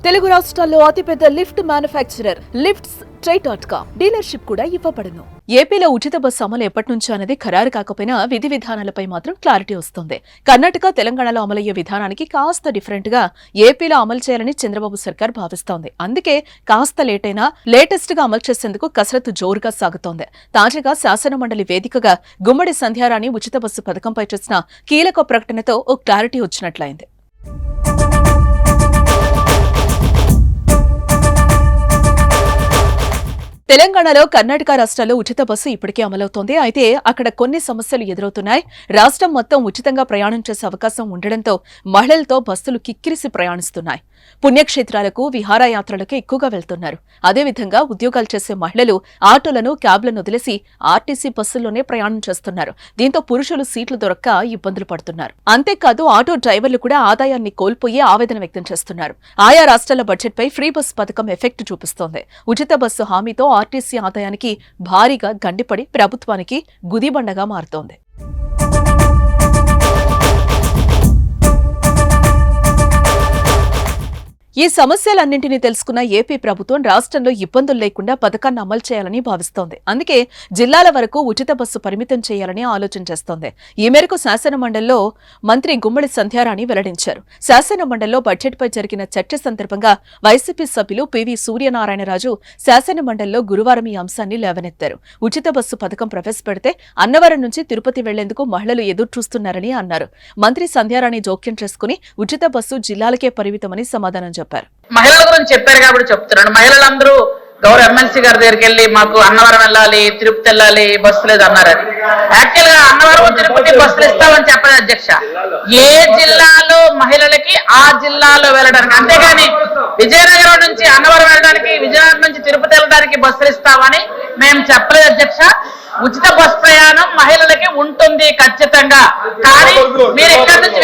తెలుగు రాష్ట్రాల్లో అతిపెద్ద lift manufacturer lifts ట్రై.com dealership కూడా ఇవ్వబడును. ఏపీలో ఉచిత బస్సు అమలు ఎప్పటి నుంచో అనేది ఖరారు కాకపోయినా విధి విధానాలపై మాత్రం క్లారిటీ వస్తుంది. కర్ణాటక, తెలంగాణలో అమలయ్యే విధానానికి కాస్త డిఫరెంట్ గా ఏపీలో అమలు చేయాలని చంద్రబాబు సర్కార్ భావిస్తోంది. అందుకే కాస్త లేటెస్ట్ గా అమలు చేసేందుకు కసరత్తు జోరుగా సాగుతోంది. తాజాగా శాసన మండలి వేదికగా గుమ్మడి సంధ్యారాణి ఉచిత బస్సు పథకంపై చేసిన కీలక ప్రకటనతో ఓ క్లారిటీ వచ్చినట్లయింది. తెలంగాణలో, కర్ణాటక రాష్ట్రాల్లో ఉచిత బస్సు ఇప్పటికే అమలవుతోంది. అయితే అక్కడ కొన్ని సమస్యలు ఎదురవుతున్నాయి. రాష్ట్రం మొత్తం ఉచితంగా ప్రయాణం చేసే అవకాశం ఉండడంతో మహిళలతో బస్సులు కిక్కిరిసి ప్రయాణిస్తున్నాయి. పుణ్యక్షేత్రాలకు, విహారయాత్రలకు ఎక్కువగా వెళ్తున్నారు. అదేవిధంగా ఉద్యోగాలు చేసే మహిళలు ఆటోలను, క్యాబ్లను వదిలేసి ఆర్టీసీ బస్సుల్లోనే ప్రయాణం చేస్తున్నారు. దీంతో పురుషులు సీట్లు దొరక్క ఇబ్బందులు పడుతున్నారు. అంతేకాదు ఆటో డ్రైవర్లు కూడా ఆదాయాన్ని కోల్పోయి ఆవేదన వ్యక్తం చేస్తున్నారు. ఆయా రాష్ట్రాల బడ్జెట్పై ఫ్రీ బస్ పథకం ఎఫెక్ట్ చూపిస్తోంది. ఉచిత బస్సు హామీతో ఆర్టీసీ ఆదాయానికి భారీగా గండిపడి ప్రభుత్వానికి గుదిబండగా మారుతోంది. ఈ సమస్యలన్నింటినీ తెలుసుకున్న ఏపీ ప్రభుత్వం రాష్ట్రంలో ఇబ్బందులు లేకుండా పథకాన్ని అమలు చేయాలని భావిస్తోంది. అందుకే జిల్లాల వరకు ఉచిత బస్సు పరిమితం చేయాలని ఆలోచన చేస్తోంది. ఈ మేరకు శాసన మండలిలో మంత్రి గుమ్మడి సంధ్యారాణి వెల్లడించారు. శాసన మండలిలో బడ్జెట్పై జరిగిన చర్చ సందర్భంగా వైసీపీ సభ్యులు పివి సూర్యనారాయణరాజు శాసన మండలిలో గురువారం ఈ అంశాన్ని లేవనెత్తారు. ఉచిత బస్సు పథకం ప్రవేశపెడితే అన్నవరం నుంచి తిరుపతి వెళ్లేందుకు మహిళలు ఎదురుచూస్తున్నారని అన్నారు. మంత్రి సంధ్యారాణి జోక్యం చేసుకుని ఉచిత బస్సు జిల్లాలకే పరిమితమని సమాధానం చెప్పారు. మహిళల గురించి చెప్పారు కాబట్టి చెప్తున్నాను. మహిళలందరూ గౌరవ ఎమ్మెల్సీ గారి దగ్గరికి వెళ్ళి మాకు అన్నవరం వెళ్ళాలి, తిరుపతి వెళ్ళాలి, బస్సు లేదు అన్నారని. యాక్చువల్ గా అన్నవరం, తిరుపతి బస్సులు ఇస్తామని చెప్పలేదు అధ్యక్ష. ఏ జిల్లాలో మహిళలకి ఆ జిల్లాలో వెళ్ళడానికి, అంతేగాని విజయనగరం నుంచి అన్నవరం వెళ్ళడానికి, విజయనగరం నుంచి తిరుపతి వెళ్ళడానికి బస్సులు ఇస్తామని మేము చెప్పలేదు అధ్యక్ష. ఉచిత బస్ ప్రయాణం మహిళలకి ఉంటుంది ఖచ్చితంగా. కానీ మీరు ఇక్కడ నుంచి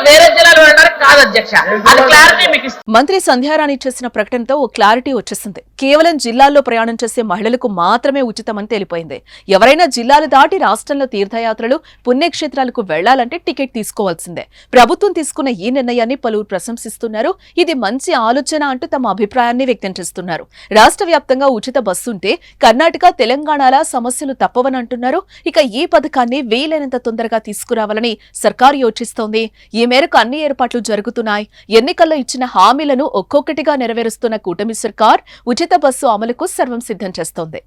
వేరే జిల్లాలో వెళ్ళడానికి కాదు అధ్యక్ష. అది క్లారిటీ మీకు ఇస్తుంది. మంత్రి సంధ్యారాణి చేసిన ప్రకటనతో ఓ క్లారిటీ వచ్చేసింది. కేవలం జిల్లాల్లో ప్రయాణం చేసే మహిళలకు మాత్రమే ఉచితమని తేలిపోయింది. ఎవరైనా జిల్లాలు దాటి రాష్ట్రంలో తీర్థయాత్రలు, పుణ్యక్షేత్రాలకు వెళ్లాలంటే టికెట్ తీసుకోవాల్సిందే. ప్రభుత్వం తీసుకున్న ఈ నిర్ణయాన్ని పలువురు ప్రశంసిస్తున్నారు. ఇది మంచి ఆలోచన అంటూ తమ అభిప్రాయాన్ని వ్యక్తం చేస్తున్నారు. రాష్ట్ర వ్యాప్తంగా ఉచిత బస్సు ఉంటే కర్ణాటక, తెలంగాణల సమస్యలు తప్పవని అంటున్నారు. ఇక ఈ పథకాన్ని వీలైనంత తొందరగా తీసుకురావాలని సర్కారు యోచిస్తోంది. ఈ మేరకు అన్ని ఏర్పాట్లు జరుగుతున్నాయి. ఎన్నికల్లో ఇచ్చిన హామీలను ఒక్కొక్కటిగా నెరవేరుస్తున్న కూటమి సర్కార్ ఉచిత బస్సు అమలుకు సర్వం సిద్ధం చేస్తోంది.